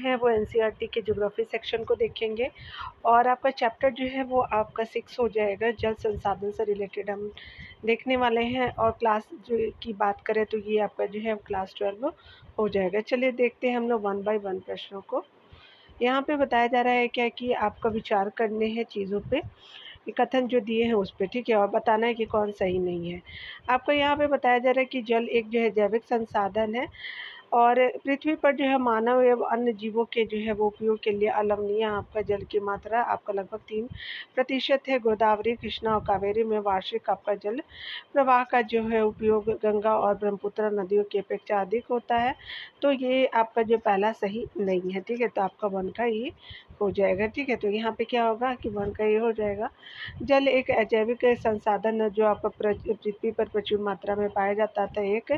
है वो एनसीईआरटी के ज्योग्राफी सेक्शन को देखेंगे और आपका चैप्टर जो है वो आपका 6 हो जाएगा। जल संसाधन से रिलेटेड हम देखने वाले हैं और क्लास जो की बात करें तो ये आपका जो है क्लास 12 हो जाएगा। चलिए देखते हैं हम लोग 1 बाय 1 प्रश्नों को। यहाँ पे बताया जा रहा है क्या कि आपका विचार करने हैं चीज़ों पे, कथन जो दिए हैं उस पे, ठीक है, और बताना है कि कौन सही नहीं है। आपको यहाँ पे बताया जा रहा है कि जल एक जो है जैविक संसाधन है और पृथ्वी पर जो है मानव एवं अन्य जीवों के जो है वो उपयोग के लिए अलवनीय आपका जल की मात्रा आपका लगभग 3% है। गोदावरी, कृष्णा और कावेरी में वार्षिक आपका जल प्रवाह का जो है उपयोग गंगा और ब्रह्मपुत्र नदियों की अपेक्षा अधिक होता है। तो ये आपका जो पहला सही नहीं है, ठीक है, तो आपका 1 का ये हो जाएगा, ठीक है। तो यहाँ पे क्या होगा कि 1 का ये हो जाएगा। जल एक अजैविक संसाधन है जो आपका पृथ्वी पर प्रचुर मात्रा में पाया जाता था, एक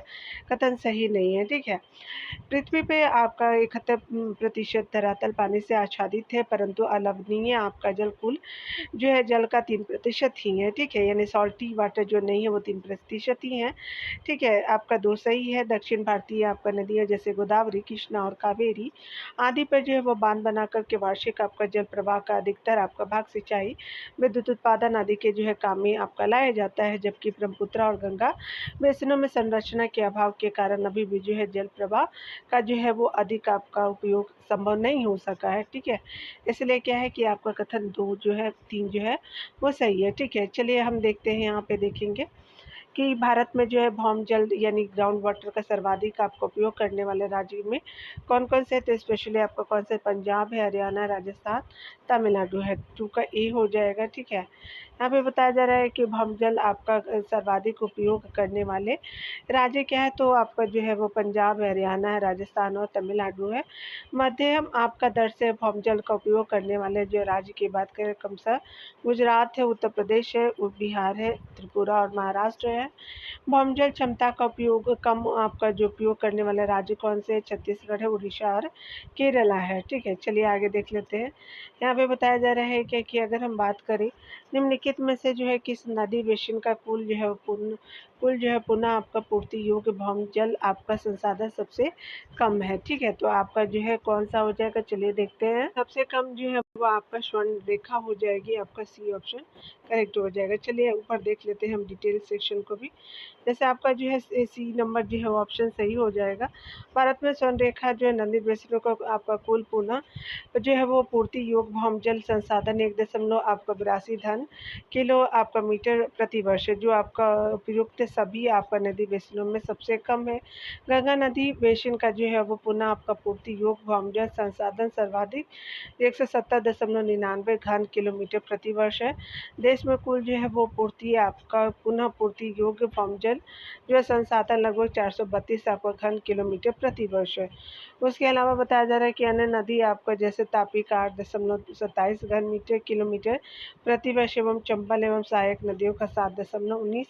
कथन सही नहीं है, ठीक है। पृथ्वी पे आपका 71% धरातल पानी से आच्छादित है, परंतु अलवणीय आपका जल कुल जो है जल का 3% ही है, ठीक है, यानी सॉल्टी वाटर जो नहीं है वो 3% ही है, ठीक है। आपका 2 सही है। दक्षिण भारतीय आपका नदियाँ जैसे गोदावरी, कृष्णा और कावेरी आदि पर जो है वो बांध बना करके वार्षिक आपका जल प्रवाह का अधिकतर आपका भाग सिंचाई, विद्युत उत्पादन आदि के जो है काम में आपका लाया जाता है, जबकि ब्रह्मपुत्र और गंगा बेसिनों में संरचना के अभाव के कारण अभी भी जो है जल प्रवाह का जो है वो अधिक आपका उपयोग संभव नहीं हो सका है, ठीक है। इसलिए क्या है कि आपका कथन 2 जो है 3 जो है वो सही है, ठीक है। चलिए हम देखते हैं, यहाँ पे देखेंगे कि भारत में जो है भौम जल यानी ग्राउंड वाटर का सर्वाधिक आपका उपयोग करने वाले राज्य में कौन-कौन से, तो स्पेशली आपका कौन से, पंजाब है, हरियाणा, राजस्थान, तमिलनाडु है। 2 का ए हो जाएगा, ठीक है। यहाँ पे बताया जा रहा है कि भौम जल आपका सर्वाधिक उपयोग करने वाले राज्य क्या है, तो आपका जो है वो पंजाब है, हरियाणा है, राजस्थान और तमिलनाडु है। मध्यम आपका दर से भौम जल का उपयोग करने वाले जो राज्य की बात करें क्रमशः गुजरात है, उत्तर प्रदेश है, बिहार है, त्रिपुरा और महाराष्ट्र है। भौमजल क्षमता का उपयोग कम आपका जो उपयोग करने वाले राज्य कौन से, छत्तीसगढ़ है, उड़ीसा और केरला है, ठीक है। चलिए आगे देख लेते हैं। यहाँ पे बताया जा रहा है कि अगर हम बात करें निम्नलिखित में से जो है किस नदी बेसिन का कुल जो है पुनः आपका पूर्ति योग्य भौमजल आपका संसाधन सबसे कम है, ठीक है। तो आपका जो है कौन सा हो जाएगा, चलिए देखते हैं। सबसे कम जो है वो आपका स्वर्ण रेखा हो जाएगी, आपका सी ऑप्शन करेक्ट हो जाएगा। चलिए ऊपर देख लेते हैं हम डिटेल सेक्शन को भी। जैसे आपका जो है सी नंबर जो है वो ऑप्शन सही हो जाएगा। भारत में स्वर्ण रेखा जो है नदी बेसिनों का आपका कुल पुनः जो है वो पूर्ति योग भौमजल संसाधन 1 आपका 82 धन किलो आपका मीटर प्रति वर्ष है, जो आपका उपयुक्त सभी आपका नदी बेसिनों में सबसे कम है। गंगा नदी बेसिन का जो है वो पुनः आपका पूर्ति योग भौमजल संसाधन सर्वाधिक 170.99 घन किलोमीटर प्रति वर्ष है। देश में कुल जो है वो पूर्ति आपका पुनः पूर्ति योग्य भौमजल जो है संसाधन लगभग 432 आपका घन किलोमीटर प्रति वर्ष है। उसके अलावा बताया जा रहा है कि अन्य नदी आपका जैसे तापी का 8.27 घन मीटर किलोमीटर प्रति वर्ष एवं चंबल एवं सहायक नदियों का 7.19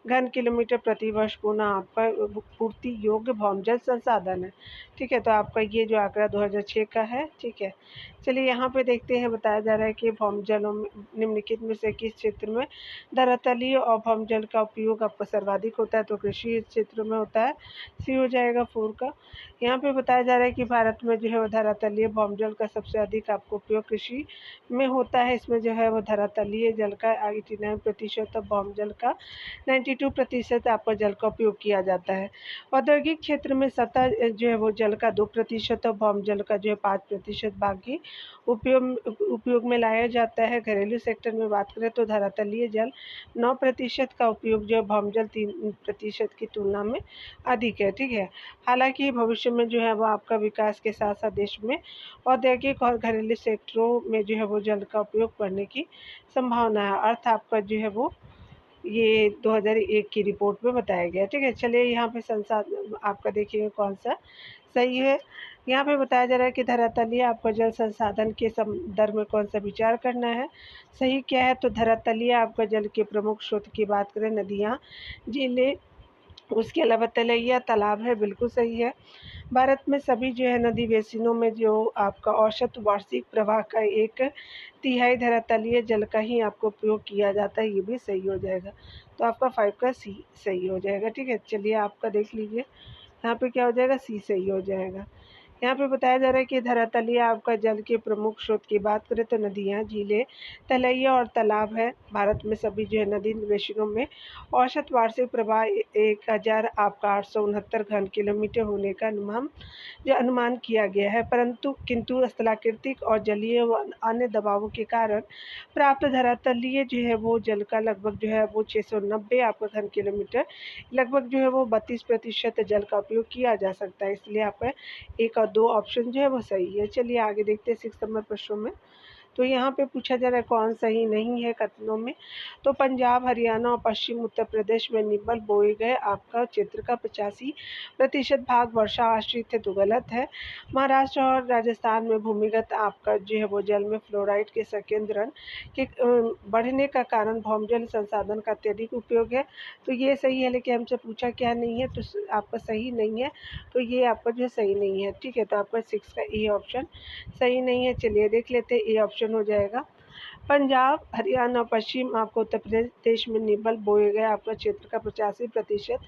घन किलोमीटर प्रति वर्ष पुनः आपका पूर्ति योग्य भौमजल संसाधन है, ठीक है। तो आपका ये जो आंकड़ा 2006 का है, ठीक है। चलिए यहाँ पे देखते हैं, बताया जा रहा है कि भौमजलों में निम्नलिखित में से किस क्षेत्र में धरातलीय और भौमजल का उपयोग आपका सर्वाधिक होता है, तो कृषि क्षेत्र में होता है, सी हो जाएगा 4 का। यहाँ पे बताया जा रहा है कि भारत में जो है वो धरातलीय भौमजल का सबसे अधिक आपको उपयोग कृषि में होता है। इसमें जो है वो धरातलीय जल का 89% और भौमजल का 92% आपका जल का उपयोग किया जाता है। औद्योगिक क्षेत्र में सतह जो है वो जल का 2% और भौमजल का जो है 5% बाकी उपयोग में लाया जाता है। घरेलू सेक्टर में बात करें तो धरातलीय जल 9% का उपयोग जो है भौमजल 3% की तुलना में अधिक है, ठीक है। हालांकि भविष्य में जो है वो आपका विकास के साथ साथ देश में औद्योगिक और घरेलू सेक्टरों में जो है वो जल का उपयोग बढ़ने की संभावना है। अर्थ आपका जो है वो ये 2001 की रिपोर्ट में बताया गया, ठीक है। चलिए यहाँ पे संसाधन आपका देखिए कौन सा सही है। यहाँ पे बताया जा रहा है कि धरातलीय आपको जल संसाधन के संदर्भ में कौन सा विचार करना है, सही क्या है, तो धरातलीय आपका जल के प्रमुख स्रोत की बात करें नदियाँ, झीलें, उसके अलावा तलैया, तालाब है, बिल्कुल सही है। भारत में सभी जो है नदी बेसिनों में जो आपका औसत वार्षिक प्रवाह का 1/3 धरातलीय जल का ही आपको उपयोग किया जाता है, ये भी सही हो जाएगा। तो आपका 5 का सी सही हो जाएगा, ठीक है। चलिए आपका देख लीजिए, यहाँ पे क्या हो जाएगा, सी सही हो जाएगा। यहाँ पे बताया जा रहा है कि धरातलीय आपका जल के प्रमुख स्रोत की बात करें तो नदियाँ, झीलें, तलैया और तालाब है। भारत में सभी जो है नदी निवेशनों में औसत वार्षिक प्रवाह 1000 आपका 869 घन किलोमीटर होने का अनुमान किया गया है, परंतु किंतु स्थलाकृतिक और जलीय व अन्य दबावों के कारण प्राप्त धरातलीय जो है वो जल का लगभग जो है वो 690 आपका घन किलोमीटर, लगभग जो है वो 32% जल का उपयोग किया जा सकता है। इसलिए आपका 1 और 2 ऑप्शन जो है वो सही है। चलिए आगे देखते हैं 6 नंबर प्रश्नों में। तो यहाँ पे पूछा जा रहा है कौन सही नहीं है कथनों में। तो पंजाब, हरियाणा और पश्चिम उत्तर प्रदेश में निम्बल बोए गए आपका क्षेत्र का 85% भाग वर्षा आश्रित है, तो गलत है। महाराष्ट्र और राजस्थान में भूमिगत आपका जो है वो जल में फ्लोराइड के संकेंद्रण के बढ़ने का कारण भौमजल संसाधन का अत्यधिक उपयोग है, तो ये सही है। लेकिन हमसे पूछा क्या नहीं है, तो आपका सही नहीं है, तो ये आपका जो सही नहीं है। ठीक है, तो आपका 6 का ए ऑप्शन सही नहीं है। चलिए देख लेते हैं, ए ऑप्शन हो जाएगा। पंजाब, हरियाणा, पश्चिम आपको उत्तर प्रदेश में निम्बल बोए गए आपका क्षेत्र का 85%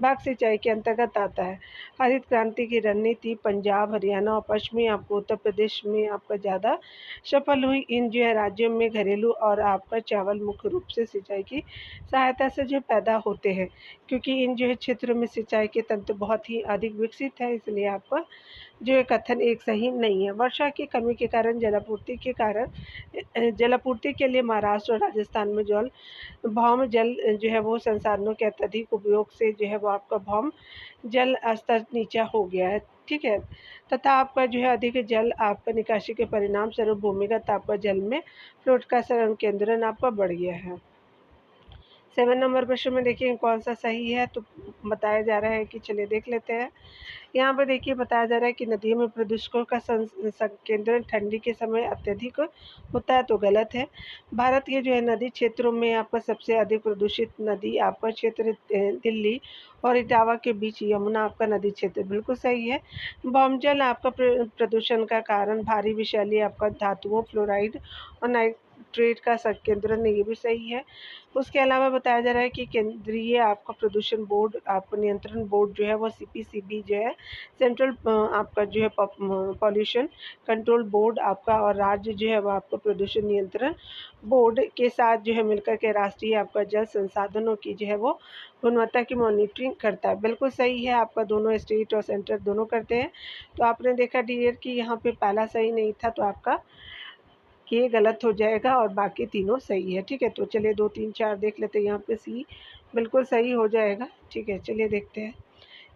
भाग सिंचाई के अंतर्गत आता है। हरित क्रांति की रणनीति पंजाब, हरियाणा और पश्चिमी आपको उत्तर प्रदेश में आपका ज़्यादा सफल हुई। इन जो है राज्यों में घरेलू और आपका चावल मुख्य रूप से सिंचाई की सहायता से जो पैदा होते हैं, क्योंकि इन जो है क्षेत्रों में सिंचाई के तंत्र बहुत ही अधिक विकसित है, इसलिए आपका जो ये कथन एक सही नहीं है। वर्षा की कमी के कारण जलापूर्ति के लिए महाराष्ट्र और राजस्थान में भौम जल जो है वो संसाधनों के अत्यधिक उपयोग से जो है वो आपका भौम जल स्तर नीचा हो गया है। ठीक है, तथा आपका जो है अधिक जल आपका निकासी के परिणाम स्वरूप भूमिगत आपका जल में फ्लोट का संकेंद्रण आपका बढ़ गया है। 7 नंबर प्रश्न में देखिए कौन सा सही है, तो बताया जा रहा है कि चलिए देख लेते हैं। यहाँ पर देखिए बताया जा रहा है कि नदियों में प्रदूषकों का संकेंद्रण ठंडी के समय अत्यधिक होता है, तो गलत है। भारत के जो है नदी क्षेत्रों में आपका सबसे अधिक प्रदूषित नदी आपका क्षेत्र दिल्ली और इटावा के बीच यमुना आपका नदी क्षेत्र बिल्कुल सही है। भौमजल आपका प्रदूषण का कारण भारी विषैली आपका धातुओं, फ्लोराइड और नाइट्रेट का संकेंद्रण, ये भी सही है। उसके अलावा बताया जा रहा है कि केंद्रीय आपका प्रदूषण बोर्ड आपका नियंत्रण बोर्ड जो है वो सीपीसीबी जो है सेंट्रल आपका जो है पॉल्यूशन कंट्रोल बोर्ड आपका और राज्य जो है वो आपका प्रदूषण नियंत्रण बोर्ड के साथ जो है मिलकर के राष्ट्रीय आपका जल संसाधनों की जो है वो गुणवत्ता की मॉनिटरिंग करता है। बिल्कुल सही है, आपका दोनों स्टेट और सेंटर दोनों करते हैं। तो आपने देखा डियर कि यहाँ पे पहला सही नहीं था, तो आपका ये गलत हो जाएगा और बाकी तीनों सही है। ठीक है, तो चलिए 2 3 4 देख लेते हैं। यहाँ पे सी बिल्कुल सही हो जाएगा। ठीक है, चलिए देखते हैं।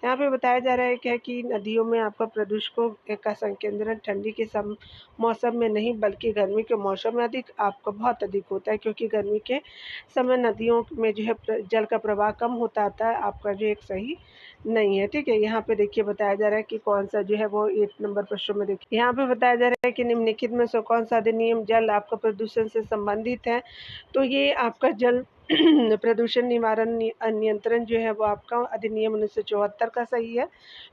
यहाँ पे बताया जा रहा है क्या कि नदियों में आपका प्रदूषकों का संकेंद्रण ठंडी के मौसम में नहीं बल्कि गर्मी के मौसम में आपका बहुत अधिक होता है, क्योंकि गर्मी के समय नदियों में जो है जल का प्रवाह कम होता आता है। आपका जो एक सही नहीं है। ठीक है, यहाँ पे देखिए बताया जा रहा है कि कौन सा जो है वो 8 नंबर प्रश्न में देखिए यहाँ पे बताया जा रहा है कि निम्नलिखित में से कौन सा अधिनियम जल आपका प्रदूषण से संबंधित है। तो ये आपका जल प्रदूषण निवारण नियंत्रण जो है वो आपका अधिनियम 1974 का सही है।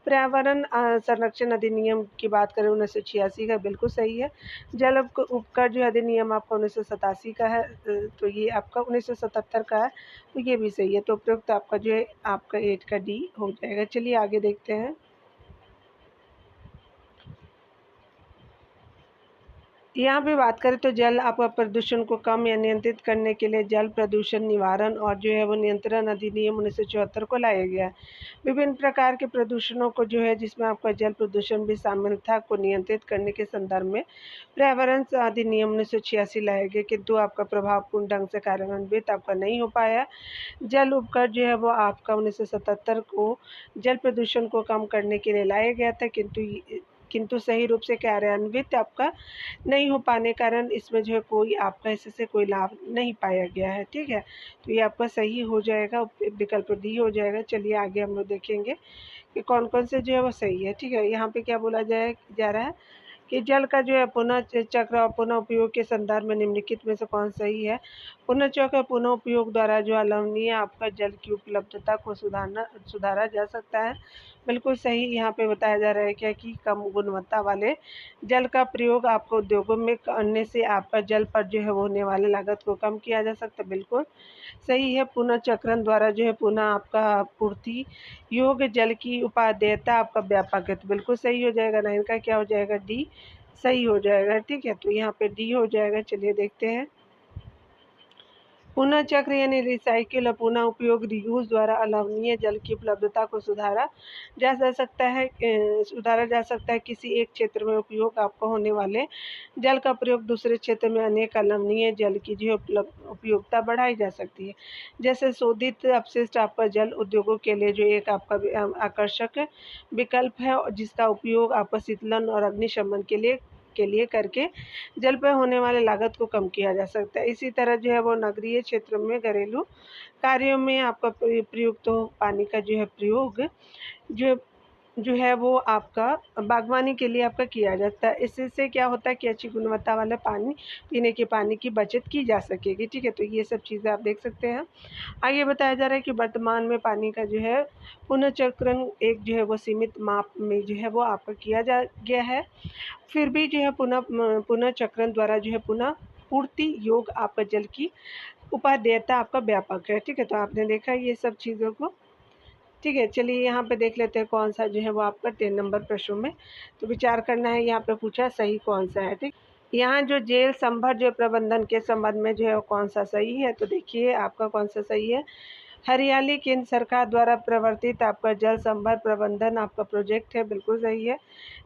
पर्यावरण संरक्षण अधिनियम की बात करें 1986 का, बिल्कुल सही है। जल उपकर जो अधिनियम आपका 1987 का है, तो ये आपका 1977 का है, तो ये भी सही है। तो उपयुक्त आपका जो है आपका 8 का डी हो जाएगा। चलिए आगे देखते हैं। यहाँ पे बात करें तो जल आपका प्रदूषण को कम या नियंत्रित करने के लिए जल प्रदूषण निवारण और जो है वो नियंत्रण अधिनियम 1974 को लाया गया। विभिन्न प्रकार के प्रदूषणों को जो है जिसमें आपका जल प्रदूषण भी शामिल था को नियंत्रित करने के संदर्भ में पर्यावरण अधिनियम 1986 लाया गया, किंतु आपका प्रभावपूर्ण ढंग से कार्यान्वित आपका नहीं हो पाया। जल उपकर जो है वो आपका 1977 को जल प्रदूषण को कम करने के लिए लाया गया था, किंतु सही रूप से कार्यान्वित आपका नहीं हो पाने कारण इसमें जो है कोई आपका इससे कोई लाभ नहीं पाया गया है। ठीक है, तो ये आपका सही हो जाएगा, विकल्प डी हो जाएगा। चलिए आगे हम लोग देखेंगे कि कौन कौन से जो है वो सही है। ठीक है, यहाँ पे क्या बोला जा रहा है कि जल का जो है पुनः चक्र और पुनः उपयोग के संदर्भ में निम्नलिखित में से कौन सही है। पुनर्चक्र और पुनः उपयोग द्वारा जो अलवणीय आपका जल की उपलब्धता को सुधारा जा सकता है। बिल्कुल सही यहाँ पे बताया जा रहा है क्या कि कम गुणवत्ता वाले जल का प्रयोग आपको उद्योगों में करने से आपका जल पर जो है वो होने वाले लागत को कम किया जा सकता है। बिल्कुल सही है। पुनर्चक्रण द्वारा जो है पुनः आपका पूर्ति योग्य जल की उपादेयता आपका व्यापक है, तो बिल्कुल सही हो जाएगा। 9 का क्या हो जाएगा, डी सही हो जाएगा। ठीक है, तो यहाँ पे डी हो जाएगा। चलिए देखते हैं। पुनः चक्र यानी रिसाइकिल और पुनः उपयोग रियूज द्वारा अलवणीय जल की उपलब्धता को सुधारा जा सकता है। किसी एक क्षेत्र में उपयोग आपको होने वाले जल का प्रयोग दूसरे क्षेत्र में अनेक अलवणीय जल की जो उपयोगिता बढ़ाई जा सकती है। जैसे शोधित अपशिष्ट आपका जल उद्योगों के लिए जो एक आपका आकर्षक विकल्प है, जिसका उपयोग आपका शीतलन और अग्निशमन के लिए करके जल पर होने वाले लागत को कम किया जा सकता है। इसी तरह जो है वो नगरीय क्षेत्रों में घरेलू कार्यों में आपका प्रयुक्त पानी का जो है प्रयोग जो है वो आपका बागवानी के लिए आपका किया जाता है। इससे क्या होता है कि अच्छी गुणवत्ता वाला पानी पीने के पानी की बचत की जा सकेगी। ठीक है, तो ये सब चीज़ें आप देख सकते हैं। आगे बताया जा रहा है कि वर्तमान में पानी का जो है पुनर्चक्रण एक जो है वो सीमित माप में जो है वो आपका किया जा गया है। फिर भी जो है पुनर्चक्रण द्वारा जो है पुनः पूर्ति योग आपका जल की उपादेयता आपका व्यापक है। ठीक है, तो आपने देखा ये सब चीज़ों को। ठीक है, चलिए यहाँ पे देख लेते हैं कौन सा जो है वो आपका 10 नंबर प्रश्नों में तो विचार करना है। यहाँ पे पूछा सही कौन सा है। ठीक, यहाँ जो जेल संभर जो प्रबंधन के संबंध में जो है कौन सा सही है, तो देखिए आपका कौन सा सही है। हरियाली केंद्र सरकार द्वारा प्रवर्तित आपका जल संभर प्रबंधन आपका प्रोजेक्ट है, बिल्कुल सही है।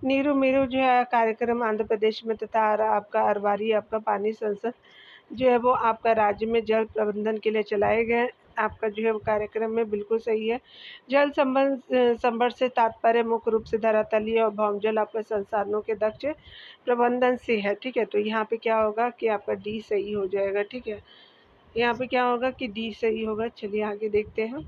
नीरू मीरू जो है कार्यक्रम आंध्र प्रदेश में तथा आपका अरवारी आपका पानी संसद जो है वो आपका राज्य में जल प्रबंधन के लिए चलाए गए आपका जो है वो कार्यक्रम में, बिल्कुल सही है। जल संभर से तात्पर्य मुख्य रूप से धरातलीय और भौमजल आपके संसाधनों के दक्ष प्रबंधन से है। ठीक है, तो यहाँ पे क्या होगा कि आपका डी सही हो जाएगा। ठीक है, यहाँ पे क्या होगा कि डी सही होगा। चलिए आगे देखते हैं,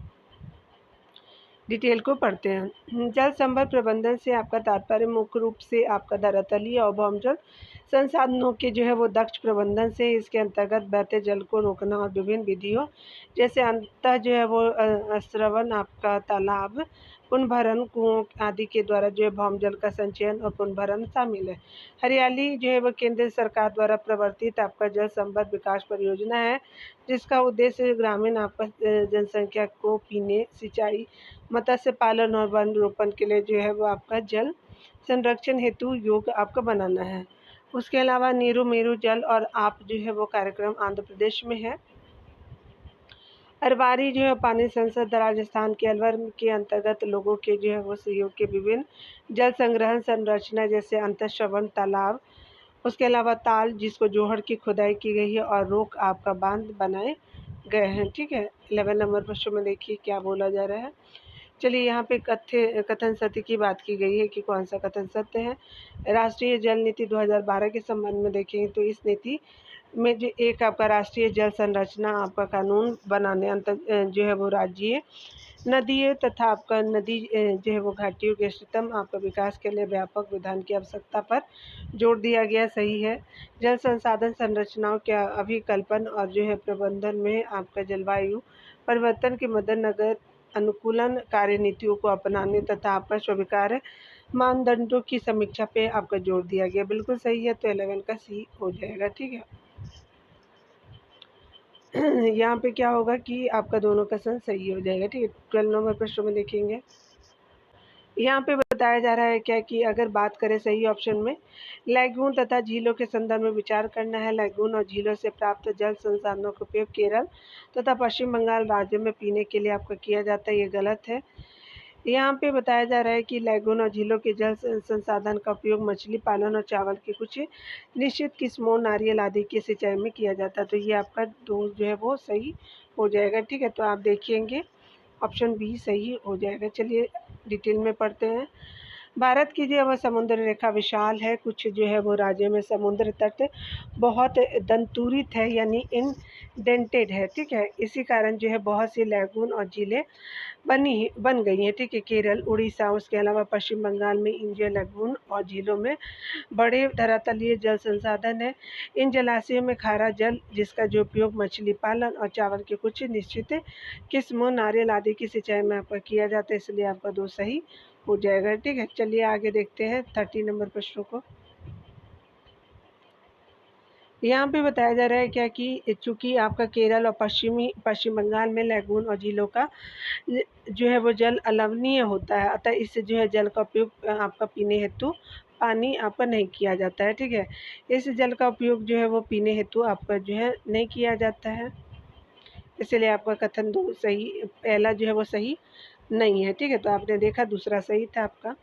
डिटेल को पढ़ते हैं। जल संभर प्रबंधन से आपका तात्पर्य मुख्य रूप से आपका धरातलीय और भौमजल संसाधनों के जो है वो दक्ष प्रबंधन से, इसके अंतर्गत बहते जल को रोकना और विभिन्न विधियों जैसे अंततः जो है वो स्रवण आपका तालाब पुनर्भरण कुओं आदि के द्वारा जो है भौमजल का संचयन और पुनर्भरण शामिल है। हरियाली जो है वो केंद्र सरकार द्वारा प्रवर्तित आपका जल संभर विकास परियोजना है, जिसका उद्देश्य ग्रामीण आपका जनसंख्या को पीने, सिंचाई, मत्स्य पालन और वन रोपण के लिए जो है वो आपका जल संरक्षण हेतु योग्य आपका बनाना है। उसके अलावा नीरू मीरू जल और आप जो है वो कार्यक्रम आंध्र प्रदेश में है। अरवारी जो है पानी संसद राजस्थान के अलवर के अंतर्गत लोगों के जो है वो सहयोग के विभिन्न जल संग्रहण संरचना जैसे अंतःश्रवण तालाब, उसके अलावा ताल जिसको जोहड़ की खुदाई की गई है और रोक आपका बांध बनाए गए हैं। ठीक है, 11 नंबर प्रश्न में देखिए क्या बोला जा रहा है। चलिए यहाँ पे कथन सत्य की बात की गई है कि कौन सा कथन सत्य है। राष्ट्रीय जल नीति 2012 के संबंध में देखें तो इस नीति में जो एक आपका राष्ट्रीय जल संरचना आपका कानून बनाने जो है वो राज्य नदी तथा आपका नदी जो है वो घाटियों के इष्टतम आपका विकास के लिए व्यापक विधान की आवश्यकता पर जोर दिया गया। सही है। जल संसाधन संरचनाओं के अभिकल्पन और जो है प्रबंधन में आपका जलवायु परिवर्तन के मद्देनजर अनुकूलन कार्यनीतियों को अपनाने तथा आपका स्वीकार्य मानदंडों की समीक्षा पे आपका जोर दिया गया, बिल्कुल सही है। तो 11 का सी हो जाएगा। ठीक है, यहाँ पे क्या होगा कि आपका दोनों का सन सही हो जाएगा। ठीक है, 12 नंबर प्रश्न में देखेंगे। यहाँ पे बताया जा रहा है क्या कि अगर बात करें सही ऑप्शन में लैगून तथा झीलों के संदर्भ में विचार करना है। लैगून और झीलों से प्राप्त जल संसाधनों का उपयोग केरल तथा पश्चिम बंगाल राज्यों में पीने के लिए आपका किया जाता है, ये गलत है। यहाँ पे बताया जा रहा है कि लैगून और झीलों के जल संसाधन का उपयोग मछली पालन और चावल की कुछ निश्चित किस्मों, नारियल आदि की सिंचाई में किया जाता है, तो ये आपका दो जो है वो सही हो जाएगा। ठीक है, तो आप देखिएंगे ऑप्शन बी सही हो जाएगा। चलिए डिटेल में पढ़ते हैं। भारत की जो है वो समुद्र रेखा विशाल है। कुछ जो है वो राज्यों में समुद्र तट बहुत दंतुरित है, यानी इंडेंटेड है, ठीक है। इसी कारण जो है बहुत सी लैगून और झीलें बन गई हैं, ठीक है। केरल, उड़ीसा, उसके अलावा पश्चिम बंगाल में इन जो लैगून और झीलों में बड़े धरातलीय जल संसाधन है। इन जलाशयों में खारा जल, जिसका जो उपयोग मछली पालन और चावल के कुछ निश्चित किस्मों, नारियल आदि की सिंचाई में आपका किया जाता है, इसलिए आपका 2 सही हो जाएगा, ठीक है। चलिए आगे देखते हैं 30 नंबर प्रश्नों को। यहाँ पे बताया जा रहा है क्या कि चूंकि आपका केरल और पश्चिम बंगाल में लैगून और झीलों का जो है वो जल अलवणीय होता है, अतः इससे जो है जल का उपयोग आपका पीने हेतु पानी आपका नहीं किया जाता है, ठीक है। इस जल का उपयोग जो है वो पीने हेतु आपका जो है नहीं किया जाता है, इसलिए आपका कथन 2 सही, पहला जो है वो सही नहीं है, ठीक है। तो आपने देखा दूसरा सही था आपका।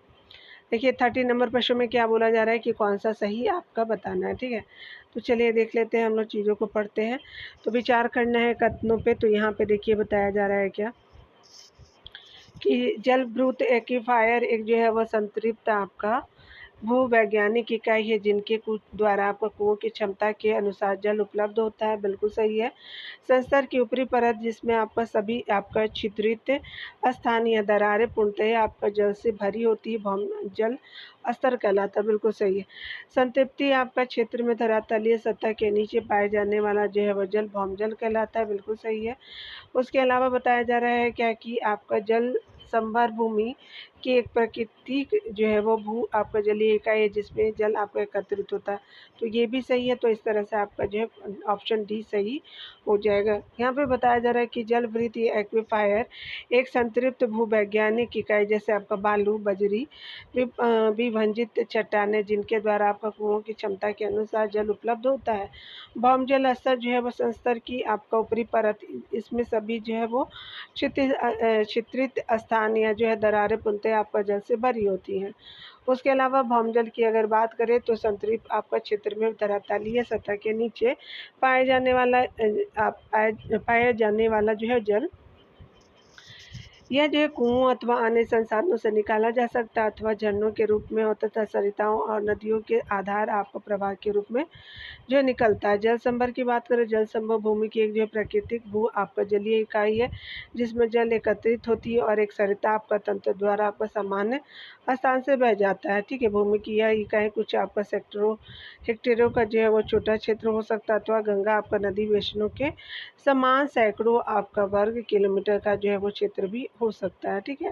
देखिए 30 नंबर प्रश्न में क्या बोला जा रहा है कि कौन सा सही आपका बताना है, ठीक है। तो चलिए देख लेते हैं, हम लोग चीज़ों को पढ़ते हैं। तो विचार करना है कथनों पे। तो यहाँ पे देखिए बताया जा रहा है क्या कि जलभृत एक्विफायर एक जो है वह संतृप्त आपका भूवैज्ञानिक इकाई है, जिनके द्वारा आपको कुओं की क्षमता के अनुसार जल उपलब्ध होता है, बिल्कुल सही है। संस्तर की ऊपरी परत, जिसमें आपका सभी आपका छिद्रित स्थानीय दरारें पूर्णतः आपका जल से भरी होती है, भौम जल स्तर कहलाता है, बिल्कुल सही है। संतृप्ति आपका क्षेत्र में धरातलीय सतह के नीचे पाए जाने वाला जो है वह जल भौमजल कहलाता है, बिल्कुल सही है। उसके अलावा बताया जा रहा है क्या कि आपका जल संभर भूमि की एक प्राकृतिक जो है वो भू आपका जलीय इकाई है, जिसमें जल आपका एकत्रित होता है, तो ये भी सही है। तो इस तरह से आपका जो है ऑप्शन डी सही हो जाएगा। यहाँ पे बताया जा रहा है कि जल वृत्त या एक्विफायर एक संतृप्त भूवैज्ञानिक इकाई, जैसे आपका बालू, बजरी, विभंजित चट्टानें, जिनके द्वारा आपका कुओं की क्षमता के अनुसार जल उपलब्ध होता है। भौमजल स्तर जो है वो संस्तर की आपका ऊपरी परत, इसमें सभी जो है वो छिद्रित स्थान या जो है दरारें पूर्णतः आपका जल से भरी होती हैं। उसके अलावा भौमजल की अगर बात करें तो संतृप्त आपका क्षेत्र में धरातलीय सतह के नीचे पाया जाने वाला जो है जल, यह जो है कुओं अथवा अन्य संसाधनों से निकाला जा सकता है, अथवा झरनों के रूप में और तथा सरिताओं और नदियों के आधार आपका प्रवाह के रूप में जो निकलता है। जल संभर की बात करें, जल संभर भूमि की एक जो प्राकृतिक भू आपका जलीय इकाई है, जिसमें जल एकत्रित होती है और एक सरिता आपका तंत्र द्वारा आपका सामान्य स्थान से बह जाता है, ठीक है। भूमि की यह इकाई कुछ आपका हेक्टेयरों का जो है वो छोटा क्षेत्र हो सकता है, अथवा गंगा आपका नदी वेष्णों के समान सैकड़ों आपका वर्ग किलोमीटर का जो है वो क्षेत्र भी हो सकता है, ठीक है।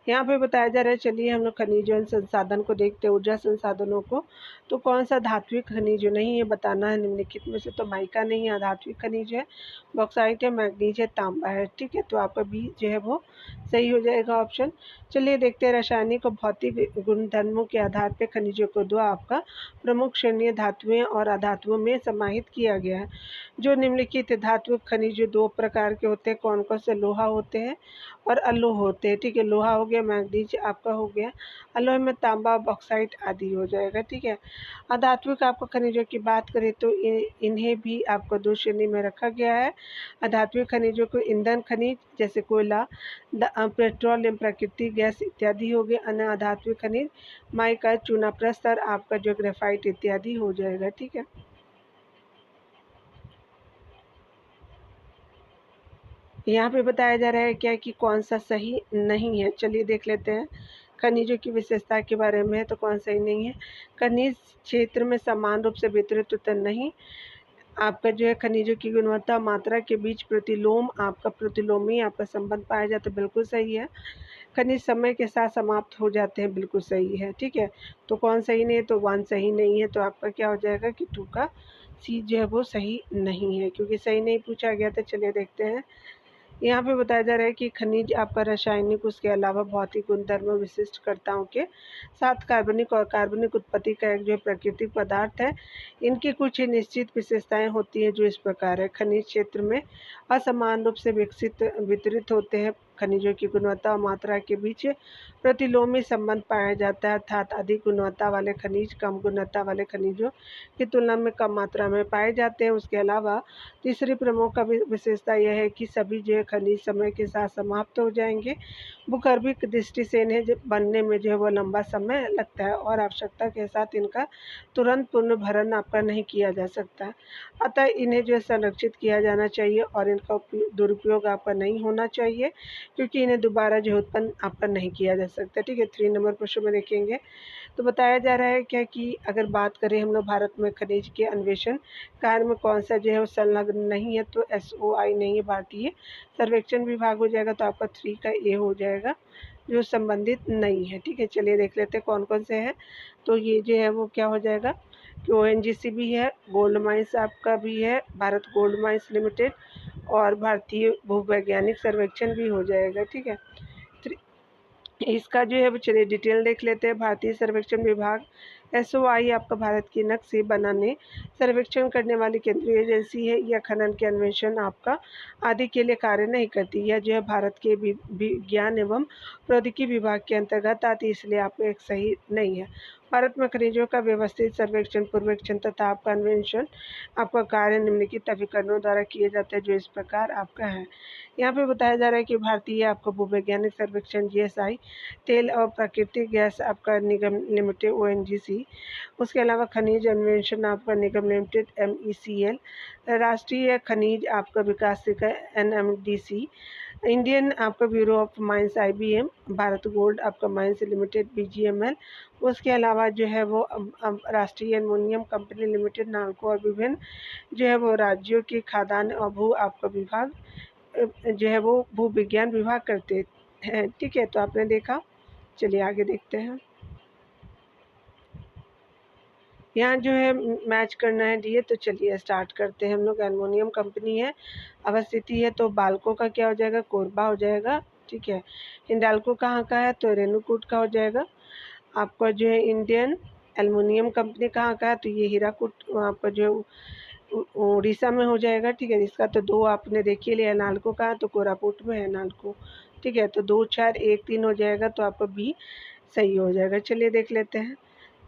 यहाँ पे बताया जा रहा है, चलिए हम लोग खनिज एवं संसाधन को देखते हैं, ऊर्जा संसाधनों को। तो कौन सा धात्विक खनिज नहीं है बताना है निम्नलिखित में से। तो माइका नहीं है, धात्विक खनिज है, बॉक्साइट है, मैग्नीज है, तांबा है, ठीक है। तो आपका बी जो है वो सही हो जाएगा ऑप्शन। चलिए देखते हैं, रासायनिक और भौतिक गुणधर्मों के आधार पर खनिजों को दो आपका प्रमुख श्रेणीय धातुएं और अधातुओं में समाहित किया गया है। जो निम्नलिखित धात्विक खनिज 2 प्रकार के होते हैं, कौन कौन से? लोहा होते हैं और अलोह होते हैं, ठीक है। लोहा हो गया, मैग्नीज आपका हो गया, अलोह में तांबा, बॉक्साइट आदि हो जाएगा, ठीक है। अधात्विक आपको खनिजों की बात करें तो इन्हें भी आपको 2 श्रेणी में रखा गया है। अधात्विक खनिजों को ईंधन खनिज, जैसे कोयला, पेट्रोलियम, प्राकृतिक गैस इत्यादि हो गए। अन्य अधात्विक खनिज माइका, चूना प्रस्तर आपका जो ग्रेफाइट इत्यादि हो जाएगा, ठीक है। यहाँ पे बताया जा रहा है क्या कि कौन सा सही नहीं है। चलिए देख लेते हैं, खनिजों की विशेषता के बारे में। तो कौन सही नहीं है? खनिज क्षेत्र में समान रूप से वितरित तो नहीं, आपका जो है खनिजों की गुणवत्ता मात्रा के बीच प्रतिलोम आपका प्रतिलोमी आपका संबंध पाया जाता है, बिल्कुल सही है। खनिज समय के साथ समाप्त हो जाते हैं, बिल्कुल सही है, ठीक है। तो कौन सही नहीं है? तो 1 सही नहीं है। तो आपका क्या हो जाएगा कि 2 का सी जो है वो सही नहीं है, क्योंकि सही नहीं पूछा गया था। चलिए देखते हैं, यहाँ पे बताया जा रहा है कि खनिज आपका रासायनिक, उसके अलावा भौतिक गुणधर्म विशिष्टकर्ताओं के साथ कार्बनिक और कार्बनिक उत्पत्ति का एक जो प्राकृतिक पदार्थ है। इनकी कुछ निश्चित विशेषताएं होती हैं जो इस प्रकार है। खनिज क्षेत्र में असमान रूप से वितरित होते हैं, खनिजों की गुणवत्ता और मात्रा के बीच प्रतिलोमी संबंध पाया जाता है, अर्थात अधिक गुणवत्ता वाले खनिज कम गुणवत्ता वाले खनिजों की तुलना में कम मात्रा में पाए जाते हैं। उसके अलावा तीसरी प्रमुख विशेषता यह है कि सभी जो है खनिज समय के साथ समाप्त हो जाएंगे। भूगर्भिक दृष्टि से इन्हें बनने में जो है वो लंबा समय लगता है और आवश्यकता के साथ इनका तुरंत पुनर्भरण आपका नहीं किया जा सकता। अतः इन्हें जो है संरक्षित किया जाना चाहिए और इनका दुरुपयोग आपका नहीं होना चाहिए, क्योंकि इन्हें दोबारा जो उत्पन्न आपका नहीं किया जा सकता। ठीक है, 3 नंबर प्रश्न में देखेंगे तो बताया जा रहा है क्या कि अगर बात करें हम लोग भारत में खनिज के अन्वेषण कार्य में कौन सा जो है वो संलग्न नहीं है, तो SOI नहीं है, भारतीय सर्वेक्षण विभाग हो जाएगा। तो आपका 3 का ए हो जाएगा, जो संबंधित नहीं है। ठीक है, चलिए देख लेते हैं कौन कौन से हैं। तो ये जो है वो क्या हो जाएगा कि ONGC भी है, गोल्ड माइंस आपका भी है, भारत गोल्ड माइंस लिमिटेड, और भारतीय भूवैज्ञानिक सर्वेक्षण भी हो जाएगा। ठीक है, इसका जो है वो चलिए डिटेल देख लेते हैं। भारतीय सर्वेक्षण विभाग SOI आपका भारत के नक्शे बनाने सर्वेक्षण करने वाली केंद्रीय एजेंसी है। यह खनन के अन्वेषण आपका आदि के लिए कार्य नहीं करती। यह जो है भारत के विज्ञान एवं प्रौद्योगिकी विभाग के अंतर्गत आती है, इसलिए आपको एक सही नहीं है। भारत में खनिजों का व्यवस्थित सर्वेक्षण पूर्वेक्षण तथा आपका अन्वेषण आपका कार्य निम्नलिखित अभिकरणों द्वारा किए जाते हैं, जो इस प्रकार आपका है। यहाँ पे बताया जा रहा है कि भारतीय आपका भूवैज्ञानिक सर्वेक्षण GSI, तेल और प्राकृतिक गैस आपका निगम लिमिटेड ONGC, उसके अलावा खनिज अन्वेषण आपका निगम लिमिटेड MECL, राष्ट्रीय खनिज आपका विकास निगम NMDC, इंडियन आपका bureau of mines IBM, Bharat gold आपका माइंस लिमिटेड BGML, उसके अलावा जो है वो राष्ट्रीय एल्युमिनियम कंपनी लिमिटेड नाल्को, और विभिन्न जो है वो राज्यों के खाद्यान्न और भू आपका विभाग जो है वो भू विज्ञान विभाग करते हैं। ठीक है, तो आपने देखा, चलिए आगे देखते हैं। यहाँ जो है मैच करना है DA, तो चलिए स्टार्ट करते हैं हम लोग। एल्युमिनियम कंपनी है, अवस्थिति है, तो बाल्को का क्या हो जाएगा, कोरबा हो जाएगा। ठीक है, हिंडाल्को कहाँ का है, तो रेणुकूट का हो जाएगा। आपका जो है इंडियन एल्युमिनियम कंपनी कहाँ का है, तो ये हीराकुद आपका जो उड़ीसा में हो जाएगा। ठीक है, इसका तो 2 आपने देखिए लिया। नालको का तो कोरापुट में है नालको। ठीक है, तो 2 4 1 3 हो जाएगा, तो आपका B सही हो जाएगा। चलिए देख लेते हैं,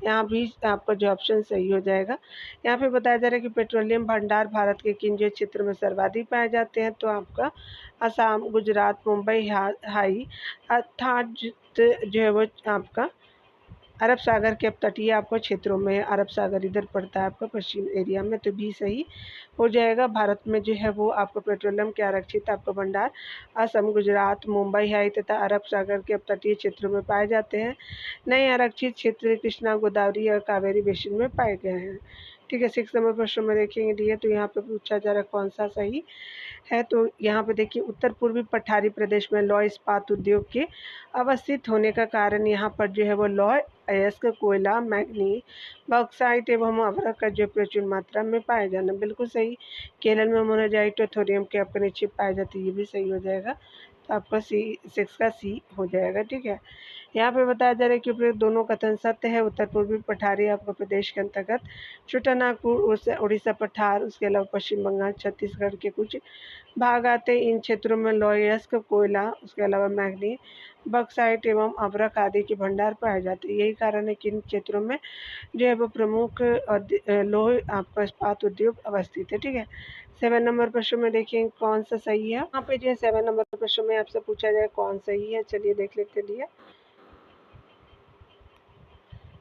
यहाँ भी आपका जो ऑप्शन सही हो जाएगा। यहाँ पे बताया जा रहा है कि पेट्रोलियम भंडार भारत के किन जो क्षेत्र में सर्वाधिक पाए जाते हैं, तो आपका असम, गुजरात, मुंबई हाई, अर्थात जो है वो आपका अरब सागर के तटीय आपको क्षेत्रों में, अरब सागर इधर पड़ता है आपका पश्चिम एरिया में, तो B सही हो जाएगा। भारत में जो है वो आपको पेट्रोलियम के आरक्षित आपका भंडार असम, गुजरात, मुंबई हाई तथा अरब सागर के तटीय क्षेत्रों में पाए जाते हैं। नए आरक्षित क्षेत्र कृष्णा, गोदावरी और कावेरी बेसिन में पाए गए हैं। ठीक है, 6 नंबर प्रश्न में देखेंगे DA, तो यहाँ पे पूछा जा रहा है कौन सा सही है। तो यहाँ पे देखिए, उत्तर पूर्वी पठारी प्रदेश में लौह इस्पात उद्योग के अवस्थित होने का कारण यहाँ पर जो है वो लौह अयस्क, कोयला, मैग्नीज, बॉक्साइट एवं अभ्रक का जो प्रचुर मात्रा में पाया जाना, बिल्कुल सही। केरल में मोनाजाइट और थोरियम के आपका निक्षेप पाए जाते, ये भी सही हो जाएगा। तो आपका 6 का C हो जाएगा। ठीक है, यहाँ पे बताया जा रहा है कि दोनों कथन सत्य है। उत्तर पूर्वी पठारी आपका प्रदेश के अंतर्गत छोटा नागपुर, उड़ीसा पठार, उसके अलावा पश्चिम बंगाल, छत्तीसगढ़ के कुछ भाग आते हैं। इन क्षेत्रों में लौह अयस्क, कोयला, उसके अलावा मैग्नीज, बॉक्साइट एवं अभ्रक आदि के भंडार पाए जाते हैं। यही कारण है कि इन क्षेत्रों में जो है वो प्रमुख लौह आपका इस्पात उद्योग अवस्थित है। ठीक है, 7 नंबर प्रश्न में देखिए कौन सा सही है। यहाँ पे जो है 7 नंबर प्रश्न में आपसे पूछा जाए कौन सही है, चलिए देख लेते हैं।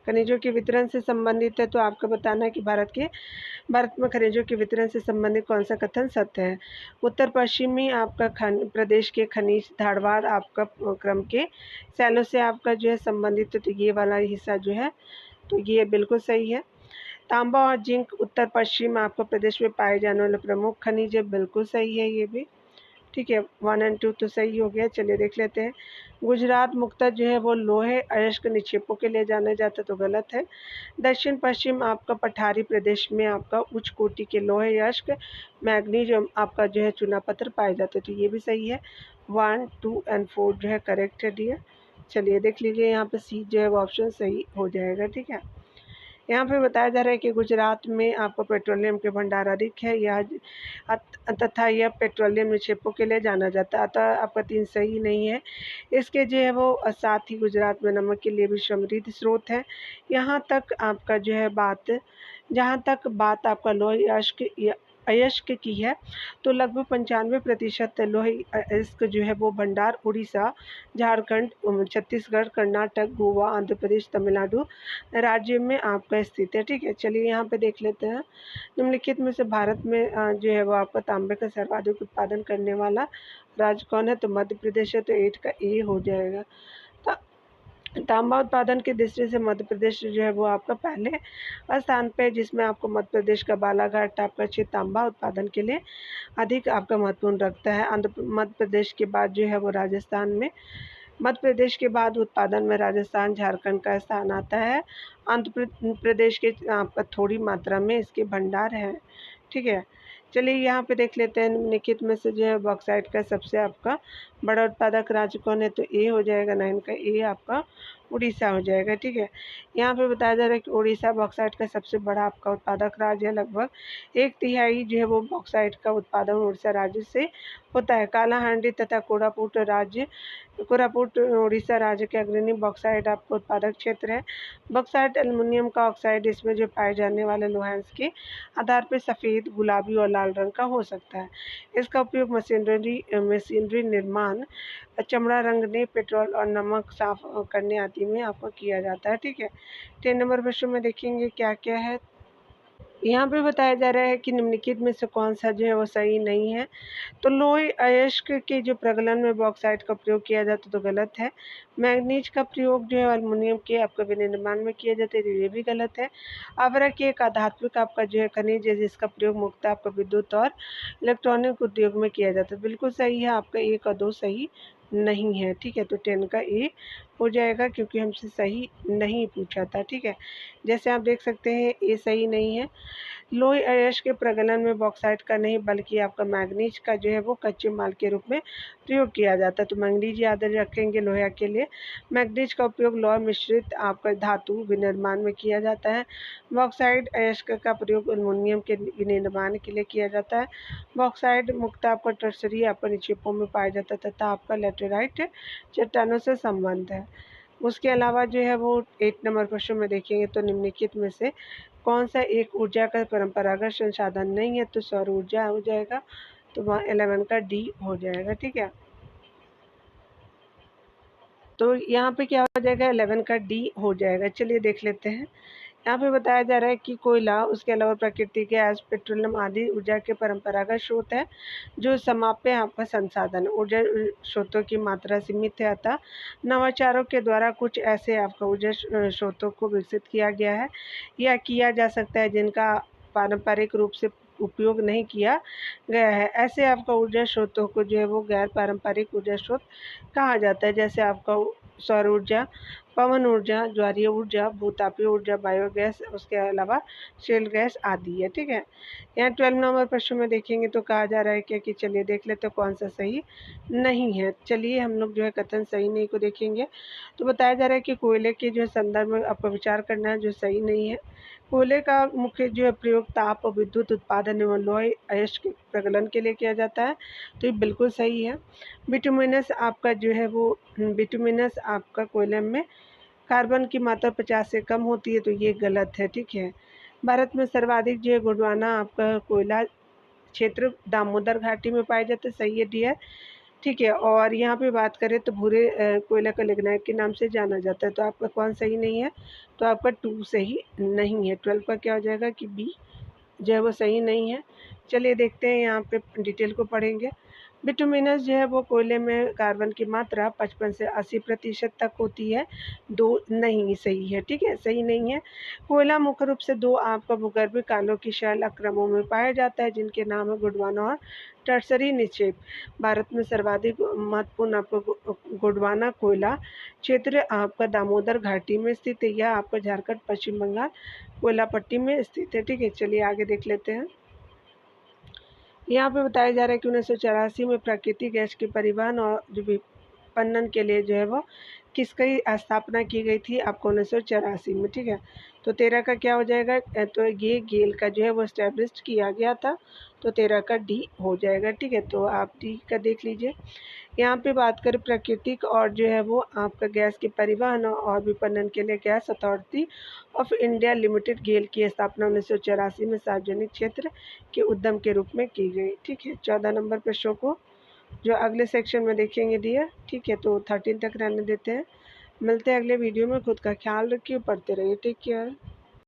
खनिजों के वितरण से संबंधित है, तो आपको बताना है कि भारत में खनिजों के वितरण से संबंधित कौन सा कथन सत्य है। उत्तर पश्चिमी आपका प्रदेश के खनिज धारवाड़ आपका क्रम के सैलों से आपका जो है संबंधित है, तो ये वाला हिस्सा जो है तो ये बिल्कुल सही है। तांबा और जिंक उत्तर पश्चिम आपका प्रदेश में पाए जाने वाले प्रमुख खनिज है, बिल्कुल सही है ये भी। ठीक है, 1 और 2 तो सही हो गया। चलिए देख लेते हैं। गुजरात मुख्यतः जो है वो लोहे अयस्क निक्षेपों के लिए जाना जाता, तो गलत है। दक्षिण पश्चिम आपका पठारी प्रदेश में आपका उच्च कोटि के लोहे अयस्क, मैग्नीज आपका जो है चूना पत्थर पाए जाते, तो ये भी सही है। 1 2 और 4 जो है करेक्ट है डियर। चलिए देख लीजिए, यहाँ पे C जो है वो ऑप्शन सही हो जाएगा। ठीक है, यहाँ पे बताया जा रहा है कि गुजरात में आपको पेट्रोलियम के भंडार अधिक है, यह तथा यह पेट्रोलियम निक्षेपों के लिए जाना जाता है, अतः आपका 3 सही नहीं है। इसके जो है वो साथ ही गुजरात में नमक के लिए भी समृद्ध स्रोत है। यहाँ तक आपका जो है जहाँ तक बात आपका लोह अयस्क की है, तो लगभग 95% लोह अयस्क जो है वो भंडार उड़ीसा, झारखंड, छत्तीसगढ़, कर्नाटक, गोवा, आंध्र प्रदेश, तमिलनाडु राज्य में आपका स्थित है। ठीक है, चलिए यहाँ पे देख लेते हैं। निम्नलिखित में से भारत में जो है वो आपका तांबे का सर्वाधिक उत्पादन करने वाला राज्य कौन है? तो मध्य प्रदेश है, तो 8 का ए हो जाएगा। तांबा उत्पादन की दृष्टि से मध्य प्रदेश जो है वो आपका पहले स्थान पे है, जिसमें आपको मध्य प्रदेश का बालाघाट आपका क्षेत्र तांबा उत्पादन के लिए अधिक आपका महत्वपूर्ण रखता है। मध्य प्रदेश के बाद जो है वो राजस्थान में, मध्य प्रदेश के बाद उत्पादन में राजस्थान, झारखंड का स्थान आता है। आंध्र प्रदेश के आपका थोड़ी मात्रा में इसके भंडार हैं। ठीक है, चलिए यहाँ पे देख लेते हैं निम्नलिखित में से जो है बॉक्साइट का सबसे आपका बड़ा उत्पादक राज्य कौन है? तो ए हो जाएगा, 9 का ए आपका उड़ीसा हो जाएगा। ठीक है, यहाँ पे बताया जा रहा है कि उड़ीसा बॉक्साइट का सबसे बड़ा आपका उत्पादक राज्य है। लगभग 1/3 जो है वो बॉक्साइट का उत्पादन उड़ीसा राज्य से होता है। कालाहांडी तथा कोरापुट उड़ीसा राज्य के अग्रणी बॉक्साइट आपका उत्पादक क्षेत्र है। बॉक्साइट एल्युमिनियम का ऑक्साइड, इसमें जो पाए जाने वाले लोहांश के आधार पर सफ़ेद, गुलाबी और लाल रंग का हो सकता है। इसका उपयोग मशीनरी निर्माण, चमड़ा रंगने, पेट्रोल और नमक साफ करने आदि में आपको किया जाता है। ठीक है, 10 नंबर प्रश्न में देखेंगे क्या क्या है। यहाँ पे बताया जा रहा है कि निम्नलिखित में से कौन सा जो है वो सही नहीं है। तो लोह अयस्क के जो प्रगलन में बॉक्साइट का प्रयोग किया जाता तो गलत है। मैग्नीज का प्रयोग जो है एल्युमिनियम के आपका विनिर्माण में किया जाता है, तो ये भी गलत है। अवरक एक आधात्मिक आपका जो है खनिज है, जिसका प्रयोग मुख्यतः आपका विद्युत और इलेक्ट्रॉनिक उद्योग में किया जाता है। बिल्कुल सही है, आपका 1 और 2 सही नहीं है। ठीक है, तो 10 का ए हो जाएगा, क्योंकि हमसे सही नहीं पूछा था। ठीक है, जैसे आप देख सकते हैं ए सही नहीं है। लोह अयस्क के प्रगलन में बॉक्साइट का नहीं बल्कि आपका मैग्नीज का जो है वो कच्चे माल के रूप में प्रयोग किया जाता है। तो मैग्नीज याद रखेंगे लोहा के लिए। मैग्नीज का उपयोग लौह मिश्रित आपका धातु विनिर्माण में किया जाता है। बॉक्साइट अयस्क का प्रयोग एल्युमिनियम के विनिर्माण के लिए किया जाता है। बॉक्साइट मुख्यतः आपका टर्सरी आपका निक्षेपों में पाया जाता है तथा आपका लेटेराइट चट्टानों से संबंध है। उसके अलावा जो है वो 8 नंबर प्रश्न में देखेंगे तो निम्नलिखित में से कौन सा एक ऊर्जा का परंपरागत संसाधन नहीं है? तो सौर ऊर्जा हो जाएगा, तो वहाँ 11 का डी हो जाएगा। ठीक है, तो यहाँ पे क्या हो जाएगा? 11 का डी हो जाएगा। चलिए देख लेते हैं। यहाँ पे बताया जा रहा है कि कोयला, उसके अलावा प्राकृतिक गैस, पेट्रोलियम आदि ऊर्जा के परंपरागत स्रोत है जो समाप्य आपका संसाधन। ऊर्जा स्रोतों की मात्रा सीमित है, अतः नवाचारों के द्वारा कुछ ऐसे आपका ऊर्जा स्रोतों को विकसित किया गया है या किया जा सकता है जिनका पारंपरिक रूप से उपयोग नहीं किया गया है। ऐसे आपका ऊर्जा स्रोतों को जो है वो गैर पारंपरिक ऊर्जा स्रोत कहा जाता है, जैसे आपका सौर ऊर्जा, पवन ऊर्जा, ज्वारीय ऊर्जा, भूतापीय ऊर्जा, बायोगैस, उसके अलावा शेल गैस आदि है। ठीक है, यहाँ 12 नंबर प्रश्न में देखेंगे तो कहा जा रहा है कि चलिए देख लेते तो कौन सा सही नहीं है। चलिए हम लोग जो है कथन सही नहीं को देखेंगे। तो बताया जा रहा है कि कोयले के जो संदर्भ में आपको विचार करना है, जो सही नहीं है। कोयले का मुख्य जो है प्रयोग ताप और विद्युत उत्पादन एवं लोह अयस्क के प्रगलन के लिए किया जाता है, तो ये बिल्कुल सही है। बिटुमिनस आपका जो है वो बिटुमिनस आपका कोयले में कार्बन की मात्रा 50 से कम होती है, तो ये गलत है। ठीक है, भारत में सर्वाधिक जो है गोंडवाना आपका कोयला क्षेत्र दामोदर घाटी में पाए जाते, सही है डियर। ठीक है, और यहाँ पे बात करें तो भूरे कोयला का लिग्नाइट के नाम से जाना जाता है, तो आपका कौन सही नहीं है? तो आपका 2 सही नहीं है। 12 का क्या हो जाएगा कि बी जो है वो सही नहीं है। चलिए देखते हैं, यहाँ पे डिटेल को पढ़ेंगे। बिटुमिनस जो है वो कोयले में कार्बन की मात्रा 55 से 80% तक होती है, 2 नहीं सही है। ठीक है, सही नहीं है। कोयला मुख्य रूप से 2 आपका भूगर्भीय कालों की शैल क्रमों में पाया जाता है, जिनके नाम है गोंडवाना और टर्सरी निक्षेप। भारत में सर्वाधिक महत्वपूर्ण आपका गोंडवाना कोयला क्षेत्र आपका दामोदर घाटी में स्थित है, यह आपका झारखंड, पश्चिम बंगाल कोयला पट्टी में स्थित है। ठीक है, चलिए आगे देख लेते हैं। यहाँ पे बताया जा रहा है कि 1984 में प्राकृतिक गैस के परिवहन और विपणन के लिए जो है वो किसकी स्थापना की गई थी आपको 1984 में, ठीक है। तो 13 का क्या हो जाएगा, तो ये गेल का जो है वो इस्टेब्लिश्ड किया गया था, तो 13 का डी हो जाएगा, ठीक है। तो आप डी का देख लीजिए। यहाँ पे बात करें प्राकृतिक और जो है वो आपका गैस के परिवहन और विपणन के लिए Gas Authority of India Limited GAIL की स्थापना 1984 में सार्वजनिक क्षेत्र के उद्यम के रूप में की गई, ठीक है। 14 नंबर प्रश्नों को जो अगले सेक्शन में देखेंगे डियर, ठीक है। तो 13 तक रहने देते हैं। मिलते हैं अगले वीडियो में। खुद का ख्याल रखिए, पढ़ते रहिए। Take care.